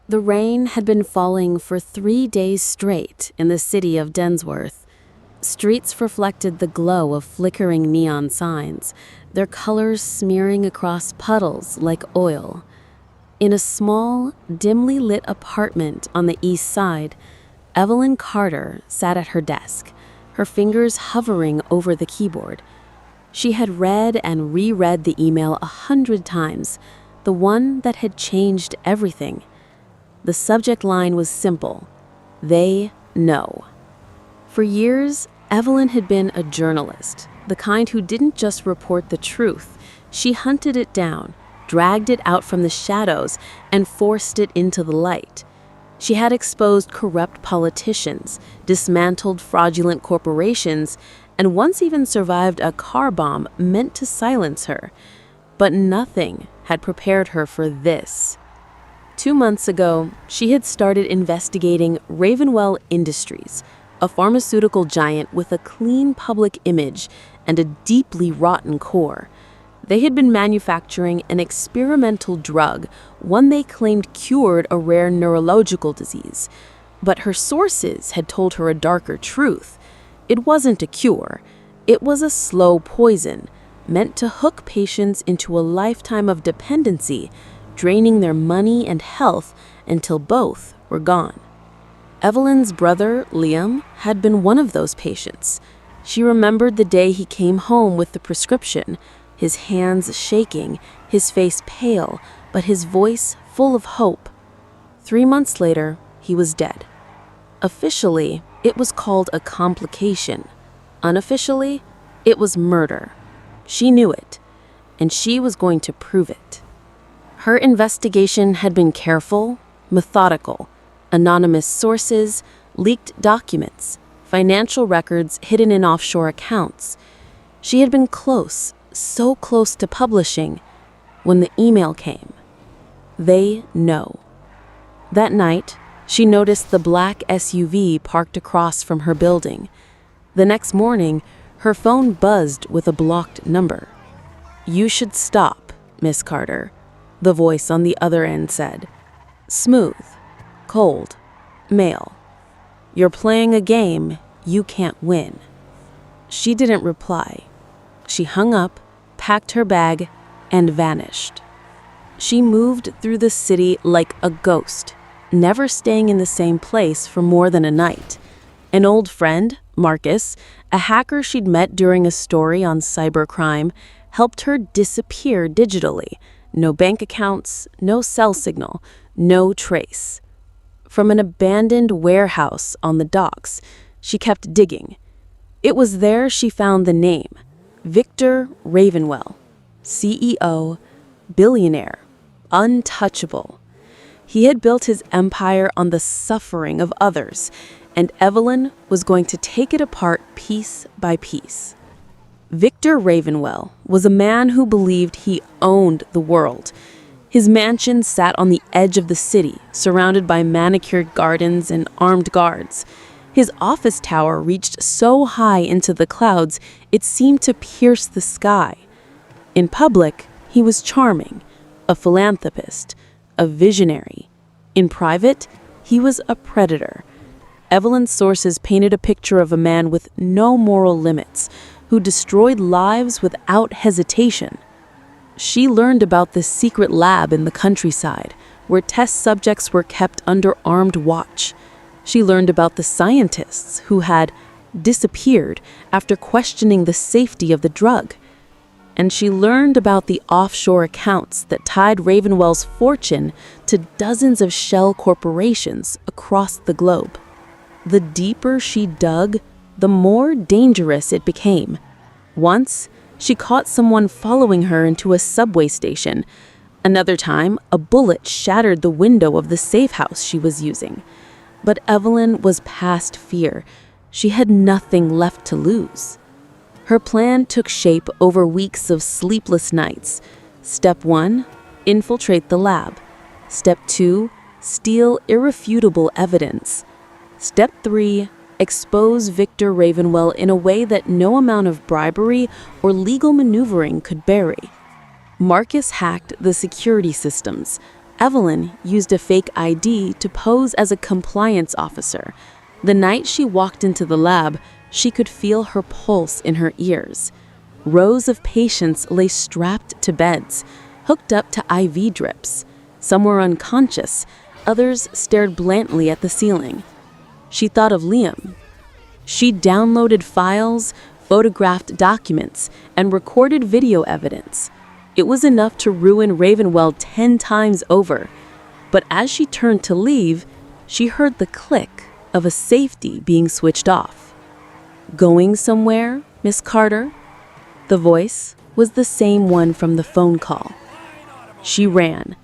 The rain had been falling for 3 days straight in the city of Densworth. Streets reflected the glow of flickering neon signs, their colors smearing across puddles like oil. In a small, dimly lit apartment on the east side, Evelyn Carter sat at her desk, her fingers hovering over the keyboard. She had read and reread the email 100 times, the one that had changed everything. The subject line was simple: they know. For years, Evelyn had been a journalist, the kind who didn't just report the truth. She hunted it down, dragged it out from the shadows, and forced it into the light. She had exposed corrupt politicians, dismantled fraudulent corporations, and once even survived a car bomb meant to silence her. But nothing had prepared her for this. 2 months ago, she had started investigating Ravenwell Industries, a pharmaceutical giant with a clean public image and a deeply rotten core. They had been manufacturing an experimental drug, one they claimed cured a rare neurological disease. But her sources had told her a darker truth. It wasn't a cure. It was a slow poison, meant to hook patients into a lifetime of dependency, draining their money and health until both were gone. Evelyn's brother, Liam, had been one of those patients. She remembered the day he came home with the prescription, his hands shaking, his face pale, but his voice full of hope. 3 months later, he was dead. Officially, it was called a complication. Unofficially, it was murder. She knew it, and she was going to prove it. Her investigation had been careful, methodical. Anonymous sources, leaked documents, financial records hidden in offshore accounts. She had been close, so close to publishing, when the email came. They know. That night, she noticed the black SUV parked across from her building. The next morning, her phone buzzed with a blocked number. "You should stop, Miss Carter," the voice on the other end said. Smooth, cold, male. "You're playing a game you can't win." She didn't reply. She hung up, packed her bag, and vanished. She moved through the city like a ghost, never staying in the same place for more than a night. An old friend, Marcus, a hacker she'd met during a story on cybercrime, helped her disappear digitally. No bank accounts, no cell signal, no trace. From an abandoned warehouse on the docks, she kept digging. It was there she found the name: Victor Ravenwell, CEO, billionaire, untouchable. He had built his empire on the suffering of others, and Evelyn was going to take it apart piece by piece. Victor Ravenwell was a man who believed he owned the world. His mansion sat on the edge of the city, surrounded by manicured gardens and armed guards. His office tower reached so high into the clouds, it seemed to pierce the sky. In public, he was charming, a philanthropist, a visionary. In private, he was a predator. Evelyn's sources painted a picture of a man with no moral limits, who destroyed lives without hesitation. She learned about this secret lab in the countryside, where test subjects were kept under armed watch. She learned about the scientists who had disappeared after questioning the safety of the drug. And she learned about the offshore accounts that tied Ravenwell's fortune to dozens of shell corporations across the globe. The deeper she dug, the more dangerous it became. Once, she caught someone following her into a subway station. Another time, a bullet shattered the window of the safe house she was using. But Evelyn was past fear. She had nothing left to lose. Her plan took shape over weeks of sleepless nights. Step 1, infiltrate the lab. Step 2, steal irrefutable evidence. Step 3, expose Victor Ravenwell in a way that no amount of bribery or legal maneuvering could bury. Marcus hacked the security systems. Evelyn used a fake ID to pose as a compliance officer. The night she walked into the lab, she could feel her pulse in her ears. Rows of patients lay strapped to beds, hooked up to IV drips. Some were unconscious, others stared blankly at the ceiling. She thought of Liam. She downloaded files, photographed documents, and recorded video evidence. It was enough to ruin Ravenwell 10 times over. But as she turned to leave, she heard the click of a safety being switched off. "Going somewhere, Miss Carter?" The voice was the same one from the phone call. She ran,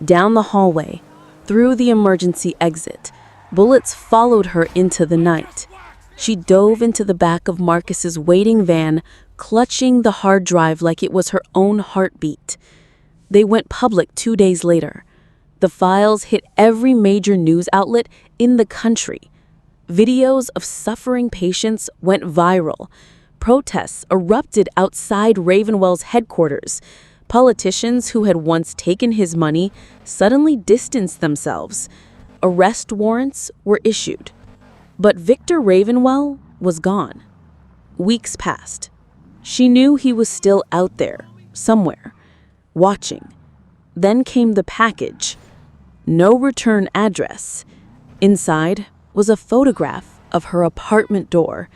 down the hallway, through the emergency exit. Bullets followed her into the night. She dove into the back of Marcus's waiting van, clutching the hard drive like it was her own heartbeat. They went public 2 days later. The files hit every major news outlet in the country. Videos of suffering patients went viral. Protests erupted outside Ravenwell's headquarters. Politicians who had once taken his money suddenly distanced themselves. Arrest warrants were issued. But Victor Ravenwell was gone. Weeks passed. She knew he was still out there, somewhere, watching. Then came the package. No return address. Inside was a photograph of her apartment door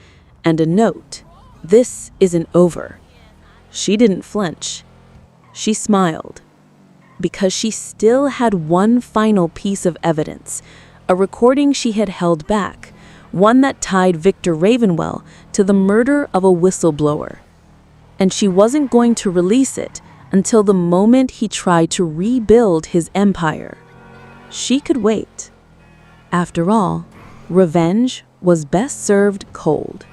and a note. "This isn't over." She didn't flinch. She smiled. Because she still had one final piece of evidence, a recording she had held back, one that tied Victor Ravenwell to the murder of a whistleblower. And she wasn't going to release it until the moment he tried to rebuild his empire. She could wait. After all, revenge was best served cold.